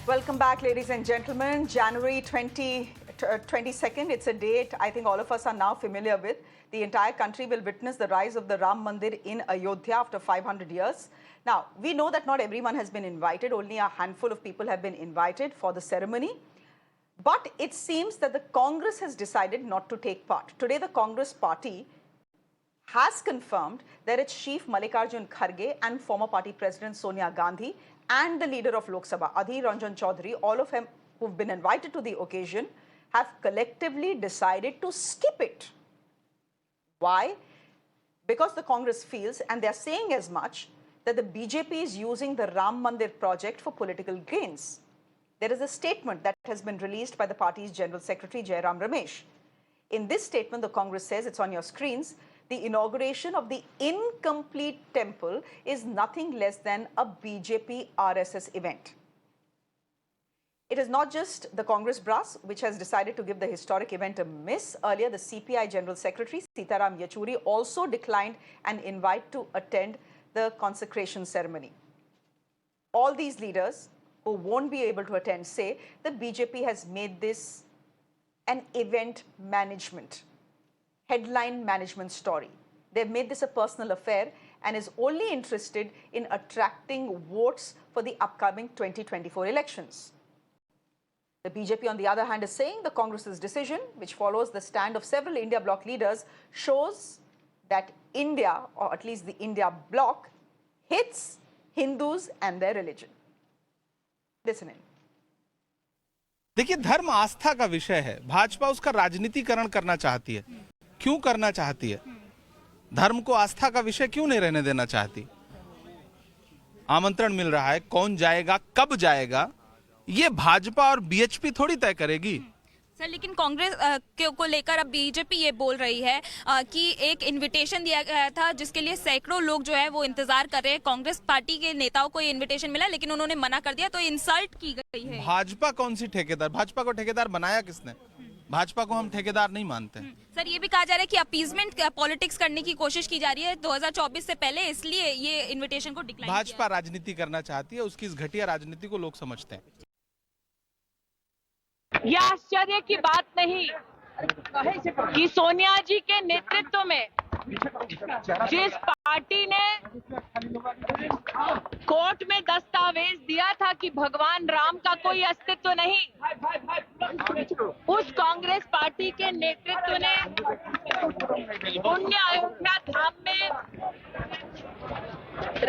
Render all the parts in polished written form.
Welcome back, ladies and gentlemen. January 22nd, it's a date I think all of us are now familiar with. The entire country will witness the rise of the Ram Mandir in Ayodhya after 500 years. Now, we know that not everyone has been invited. Only a handful of people have been invited for the ceremony. But it seems that the Congress has decided not to take part. Today, the Congress party has confirmed that its chief Mallikarjun Kharge and former party president Sonia Gandhi and the leader of Lok Sabha, Adhir Ranjan Chaudhary, all of them who've been invited to the occasion, have collectively decided to skip it. Why? Because the Congress feels, and they're saying as much, that the BJP is using the Ram Mandir project for political gains. There is a statement that has been released by the party's General Secretary, Jairam Ramesh. In this statement, the Congress says, it's on your screens, the inauguration of the incomplete temple is nothing less than a BJP-RSS event. It is not just the Congress brass which has decided to give the historic event a miss. Earlier, the CPI General Secretary, Sitaram Yechuri, also declined an invite to attend the consecration ceremony. All these leaders who won't be able to attend say that BJP has made this an event management, headline management story. They've made this a personal affair and is only interested in attracting votes for the upcoming 2024 elections. The BJP, on the other hand, is saying the Congress's decision, which follows the stand of several India bloc leaders, shows that India, or at least the India bloc, hates Hindus and their religion. Listen in. देखिए, धर्म आस्था का विषय है। भाजपा उसका राजनीतिकरण करना चाहती है। क्यों करना चाहती है? धर्म को आस्था का विषय क्यों नहीं रहने देना चाहती? आमंत्रण मिल रहा है, कौन जाएगा, कब जाएगा, ये भाजपा और बीएचपी थोड़ी तय करेगी। सर, लेकिन कांग्रेस को लेकर अब बीजेपी ये बोल रही है कि एक इनविटेशन दिया गया था जिसके लिए सैकड़ों लोग जो है वो इंतजार कर रहे हैं। कांग्रेस पार्टी के नेताओं को ये इनविटेशन मिला लेकिन उन्होंने मना कर दिया, तो इंसल्ट की गई है। भाजपा कौन सी ठेकेदार? भाजपा को ठेकेदार बनाया किसने? भाजपा को हम ठेकेदार नहीं मानते। सर, ये भी कहा जा रहा है कि अपीजमेंट पॉलिटिक्स करने की कोशिश की जा रही है 2024 से पहले, इसलिए ये इन्विटेशन को डिक्लाइन किया। भाजपा राजनीति करना चाहती है, उसकी इस घटिया राजनीति को लोग समझते हैं। यह आश्चर्य की बात नहीं कि सोनिया जी के नेतृत्व में जिस पार्टी ने कोर्ट में दस्तावेज दिया था कि भगवान राम का कोई अस्तित्व नहीं, उस कांग्रेस पार्टी के नेतृत्व ने पुण्य अयोध्या धाम में,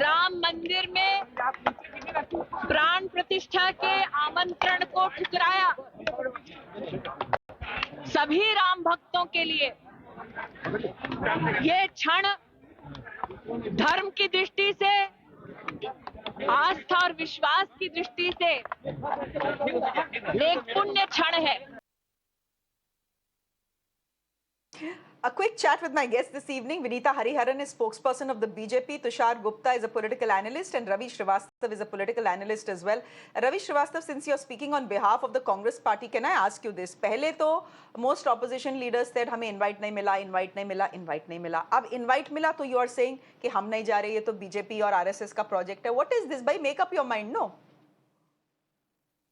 राम मंदिर में प्राण प्रतिष्ठा के आमंत्रण को ठुकराया। सभी राम भक्तों के लिए ये क्षण धर्म की दृष्टि से, आस्था और विश्वास की दृष्टि से एक पुण्य क्षण है। A quick chat with my guest this evening. Vineeta Hariharan is spokesperson of the BJP. Tushar Gupta is a political analyst and Ravi Srivastav is a political analyst as well. Ravi Srivastav, since you're speaking on behalf of the Congress party, can I ask you this? पहले तो most opposition leaders said हमें invite नहीं मिला, invite नहीं मिला, invite नहीं मिला. अब invite मिला तो you are saying कि हम नहीं जा रहे, ये तो BJP और RSS का project है. What is this? Bhai, make up your mind, no?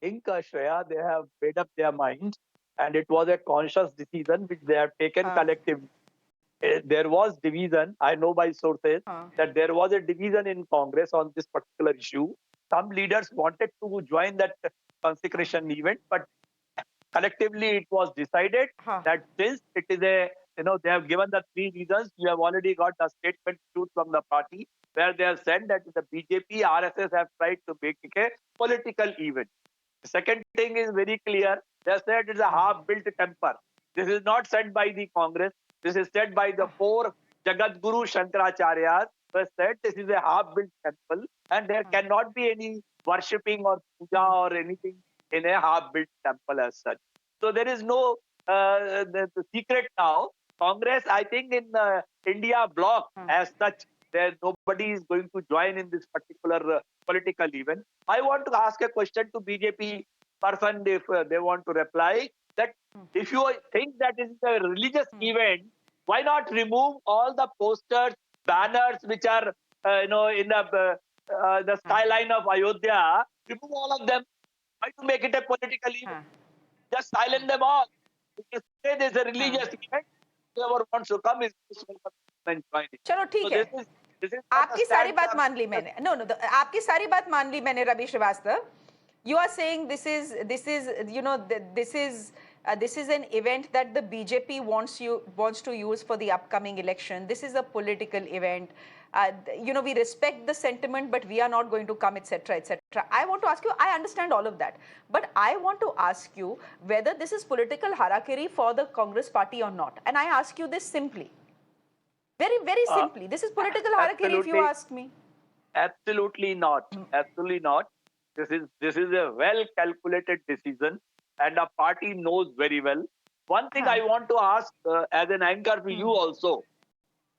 I think, Shreya, they have made up their mind. And it was a conscious decision which they have taken collectively. There was division, I know by sources, that there was a division in Congress on this particular issue. Some leaders wanted to join that consecration event, but collectively it was decided that since it is a, they have given the three reasons. You have already got the statement issued from the party where they have said that the BJP, RSS have tried to make it a political event. The second thing is very clear. They said it's a half-built temple. This is not said by the Congress. This is said by the four Jagat Guru Shankaracharyas who have said this is a half-built temple and there cannot be any worshipping or puja or anything in a half-built temple as such. So there is no the secret now. Congress, I think in India bloc as such, there nobody is going to join in this particular political event. I want to ask a question to BJP person if they want to reply that if you think that it is a religious event, why not remove all the posters, banners which are in the skyline of Ayodhya? Remove all of them. Why to make it a political event? Just silence them all. Just say there's a religious event. Whoever wants to come is welcome and join it. चलो ठीक है, This is आपकी सारी बात मान ली मैंने. No, आपकी सारी बात मान ली मैंने, Ravi Srivastava. You are saying this is you know this is an event that the BJP wants to use for the upcoming election. This is a political event. You know, we respect the sentiment, but we are not going to come, etc., etc. I want to ask you, I understand all of that, but I want to ask you whether this is political harakiri for the Congress party or not. And I ask you this simply, very, very simply. This is political harakiri if you ask me. Absolutely not. Absolutely not. This is a well calculated decision, and a party knows very well. One thing I want to ask as an anchor to you also,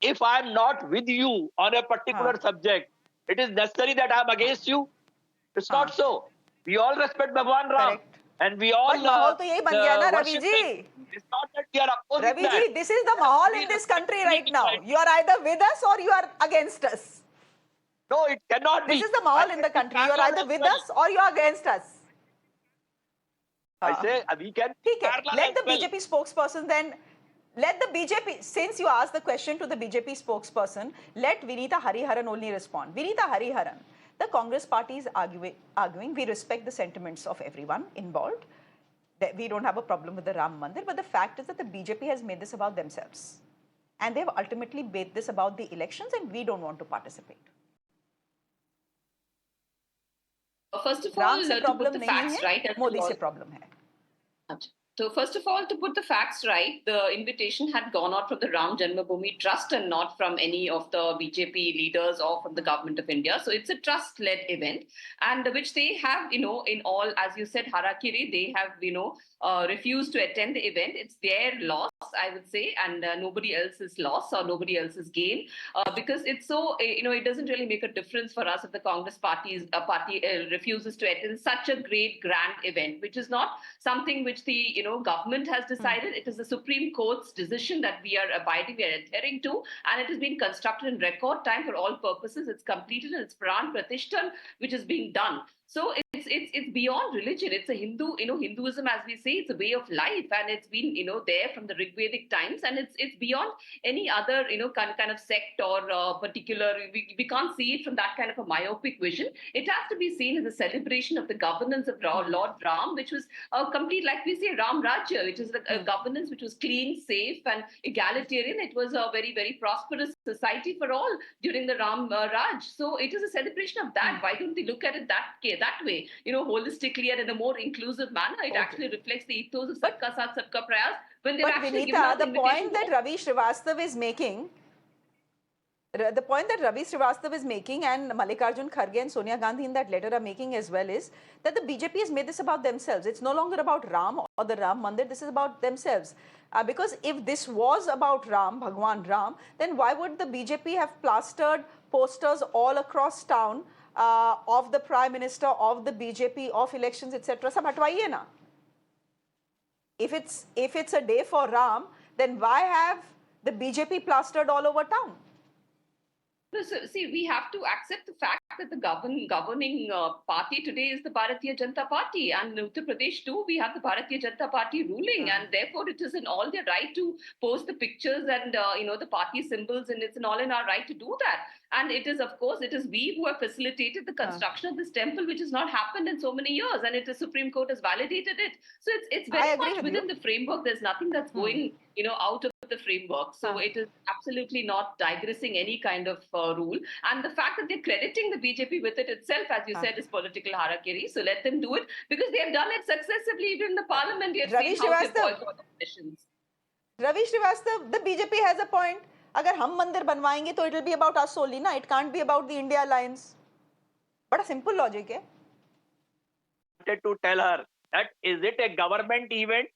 if I am not with you on a particular subject, it is necessary that I am against you? It's not so. We all respect Bhagwan Ram. Correct. And we all माहौल तो यही बन गया ना, Ravi worship ji. him. It's not that we are opposing Ravi that. ji, this is the माहौल in this country right now. You are either with us or you are against us. No, it cannot be. This is the माहौल in the country. You are either with us or you are against us. I say we can. ठीक है. Let the BJP spokesperson then. Let the BJP, since you asked the question to the BJP spokesperson, let Vineeta Hariharan only respond. Vineeta Hariharan, the Congress party is arguing, we respect the sentiments of everyone involved. That we don't have a problem with the Ram Mandir, but the fact is that the BJP has made this about themselves. And they have ultimately made this about the elections, and we don't want to participate. First of all, to put the facts right. Modi se problem hai. So first of all, to put the facts right, the invitation had gone out from the Ram Janmbhoomi Trust and not from any of the BJP leaders or from the government of India. So it's a trust-led event, and which they have, in all, as you said, Harakiri, they have, refused to attend the event. It's their loss, I would say, and nobody else's loss or nobody else's gain, because it's so, it doesn't really make a difference for us if the Congress party refuses to attend such a great grand event, which is not something which the government has decided. It is the Supreme Court's decision that we are adhering to, and it has been constructed in record time for all purposes. It's completed and it's Pran Pratishthan, which is being done. So it's beyond religion. It's a Hinduism, as we say, it's a way of life, and it's been, there from the Rigvedic times, and it's beyond any other, kind of sect or particular. We can't see it from that kind of a myopic vision. It has to be seen as a celebration of the governance of Lord Ram, which was a complete, like we say, Ram Rajya, which is a governance which was clean, safe, and egalitarian. It was a very, very prosperous society for all during the Ram Raj. So it is a celebration of that. Why don't they look at it that way, holistically and in a more inclusive manner? It actually reflects the ethos of Sabka Saath, Sabka Prayas. When they've actually given out the point that Ravi Srivastav is making, and Mallikarjun Kharge and Sonia Gandhi in that letter are making as well, is that the BJP has made this about themselves. It's no longer about Ram or the Ram Mandir. This is about themselves. Because if this was about Ram, Bhagwan Ram, then why would the BJP have plastered posters all across town of the Prime Minister, of the BJP, of elections, etc.? Sab hatwaiye na. If it's a day for Ram, then why have the BJP plastered all over town? So, see, we have to accept the fact that the governing party today is the Bharatiya Janata Party, and in Uttar Pradesh too, we have the Bharatiya Janata Party ruling, and therefore it is in all their right to post the pictures and the party symbols, and it's all in our right to do that. And it is, of course, we who have facilitated the construction of this temple, which has not happened in so many years, and the Supreme Court has validated it. So it's very much within the framework. There's nothing that's going out of the framework. So it is absolutely not digressing any kind of rule. And the fact that they're crediting the BJP with it itself, as you said, is political harakiri. So let them do it, because they have done it successively even in the parliament. You have seen how they boycott elections. Ravi Srivastav, the BJP has a point. अगर हम मंदिर बनवाएंगे तो it will be about us only, ना? It can't be about the India Alliance. But a simple logic है. I wanted to tell her that is it a government event?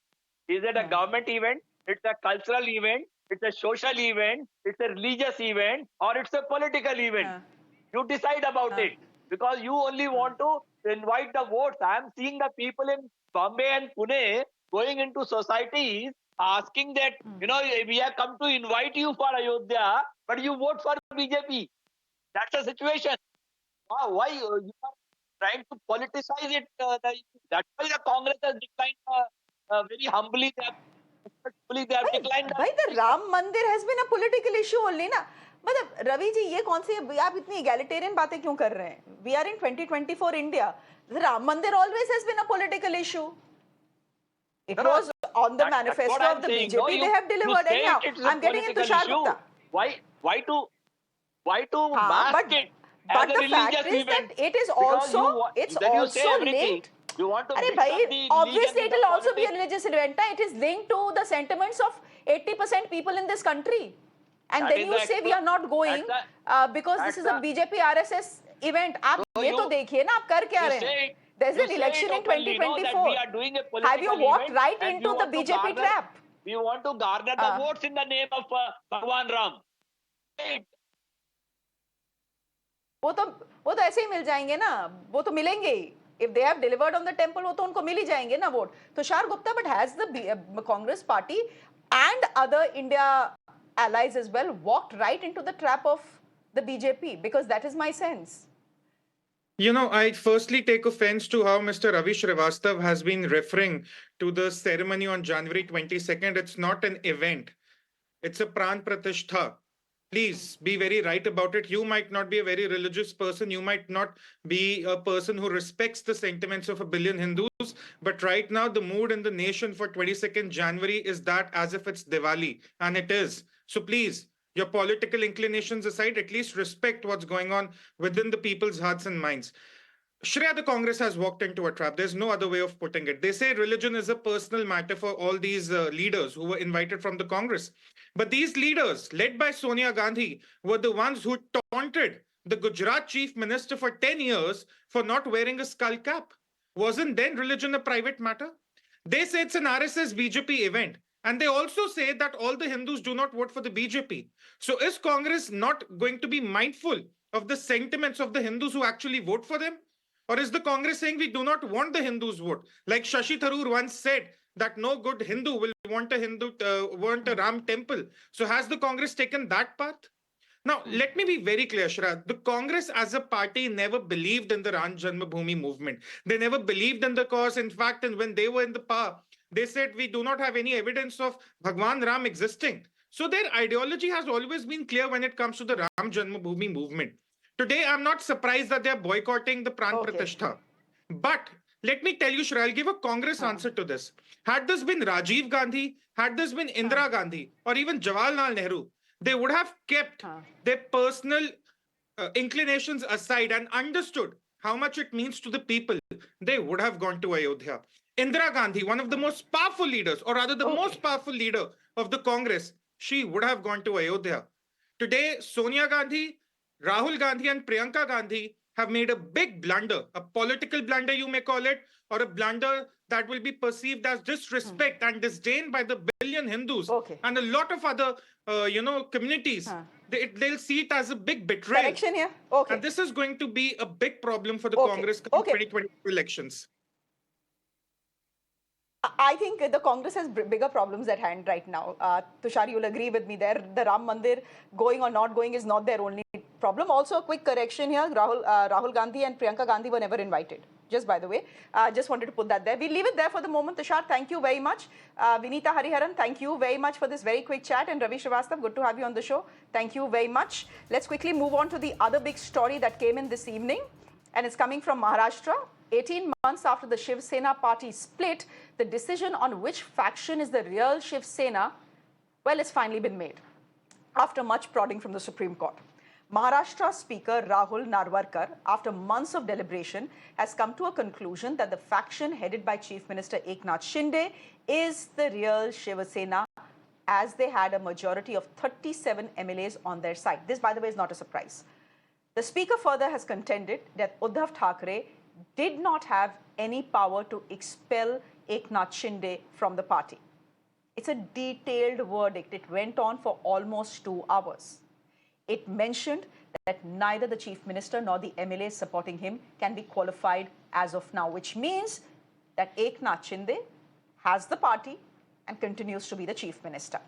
Is it a government event? It's a cultural event. It's a social event. It's a religious event, or it's a political event. You decide about it, because you only want to invite the votes. I am seeing the people in Bombay and Pune going into societies asking that, we have come to invite you for Ayodhya, but you vote for BJP. That's the situation. Why? You are trying to politicize it. That's why the Congress has declined very humbly. Respectfully, they have declined. भाई the Ram Mandir has been a political issue only ना. मतलब रवि जी ये कौन सी आप इतनी egalitarian बातें क्यों कर रहे हैं? We are in 2024 India. The Ram Mandir always has been a political issue. It was on the manifesto of the BJP. They have delivered. Anyhow, I'm getting into Tushar Gupta. Why to mask it but as a the religious fact is event? that it is Because also you say everything. linked. You want to Arey mix up bhai, the obviously religion it will with also be a politics. religious event. It is linked to the sentiments of 80% people in this country. And That then is you the say we are not going because this is a BJP-RSS event. आप ये तो देखिए ना आप कर क्या रहे हैं? There's an election in 2024. Have you walked right into the BJP trap? We want to garner the votes in the name of Bhagwan Ram. वो तो ऐसे ही मिल जाएंगे ना, वो तो मिलेंगे ही. If they have delivered on the temple, वो तो उनको मिल ही जाएंगे ना vote. Tushar Gupta, but has the Congress party and other India allies as well walked right into the trap of the BJP? Because that is my sense. You know, I firstly take offense to how Mr. Ravi Srivastav has been referring to the ceremony on January 22nd. It's not an event. It's a Pran Pratishtha. Please be very right about it. You might not be a very religious person. You might not be a person who respects the sentiments of a billion Hindus. But right now, the mood in the nation for 22nd January is that as if it's Diwali. And it is. So please, your political inclinations aside, at least respect what's going on within the people's hearts and minds. Shreya, the Congress has walked into a trap. There's no other way of putting it. They say religion is a personal matter for all these leaders who were invited from the Congress. But these leaders, led by Sonia Gandhi, were the ones who taunted the Gujarat chief minister for 10 years for not wearing a skull cap. Wasn't then religion a private matter? They say it's an RSS BJP event. And they also say that all the Hindus do not vote for the BJP. So is Congress not going to be mindful of the sentiments of the Hindus who actually vote for them? Or is the Congress saying we do not want the Hindus vote? Like Shashi Tharoor once said that no good Hindu will want a Ram temple. So has the Congress taken that path? Now, let me be very clear, Shreya. The Congress as a party never believed in the Ram Janmbhoomi movement. They never believed in the cause. In fact, and when they were in the power, they said we do not have any evidence of Bhagwan Ram existing. So their ideology has always been clear when it comes to the Ram Janmbhoomi movement. Today, I'm not surprised that they're boycotting the Pran Pratishtha. But let me tell you, Shreya, I'll give a Congress answer to this. Had this been Rajiv Gandhi, had this been Indira Gandhi, or even Jawaharlal Nehru, they would have kept their personal inclinations aside and understood how much it means to the people. They would have gone to Ayodhya. Indira Gandhi, one of the most powerful leaders, or rather the most powerful leader of the Congress, she would have gone to Ayodhya. Today, Sonia Gandhi, Rahul Gandhi and Priyanka Gandhi have made a big blunder, a political blunder you may call it, or a blunder that will be perceived as disrespect and disdain by the billion Hindus and a lot of other, communities. They'll see it as a big betrayal. Correction here. Okay. And this is going to be a big problem for the Congress in 2022 elections. I think the Congress has bigger problems at hand right now. Tushar, you'll agree with me there. The Ram Mandir going or not going is not their only problem. Also, a quick correction here. Rahul Gandhi and Priyanka Gandhi were never invited. Just by the way, just wanted to put that there. We'll leave it there for the moment. Tushar, thank you very much. Vineeta, Hariharan, thank you very much for this very quick chat. And Ravi Srivastav, good to have you on the show. Thank you very much. Let's quickly move on to the other big story that came in this evening. And it's coming from Maharashtra. 18 months after the Shiv Sena party split, the decision on which faction is the real Shiv Sena, well, it's finally been made after much prodding from the Supreme Court. Maharashtra Speaker Rahul Narwarkar, after months of deliberation, has come to a conclusion that the faction headed by Chief Minister Eknath Shinde is the real Shiv Sena, as they had a majority of 37 MLAs on their side. This, by the way, is not a surprise. The Speaker further has contended that Uddhav Thackeray did not have any power to expel Eknath Shinde from the party. It's a detailed verdict. It went on for almost 2 hours. It mentioned that neither the Chief Minister nor the MLAs supporting him can be qualified as of now, which means that Eknath Shinde has the party and continues to be the Chief Minister.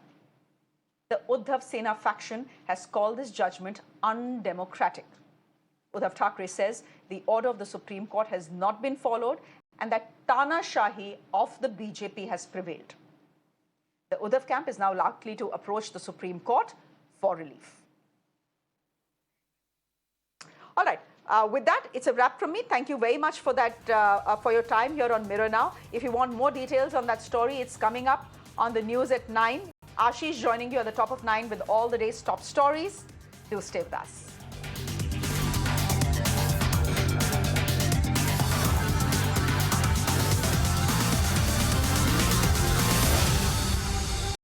The Uddhav Sena faction has called this judgment undemocratic. Uddhav Thackeray says the order of the Supreme Court has not been followed and that Tanashahi of the BJP has prevailed. The Uddhav camp is now likely to approach the Supreme Court for relief. All right. With that, it's a wrap from me. Thank you very much for that, for your time here on Mirror Now. If you want more details on that story, it's coming up on the news at 9. Ashish joining you at the top of 9 with all the day's top stories. Do stay with us.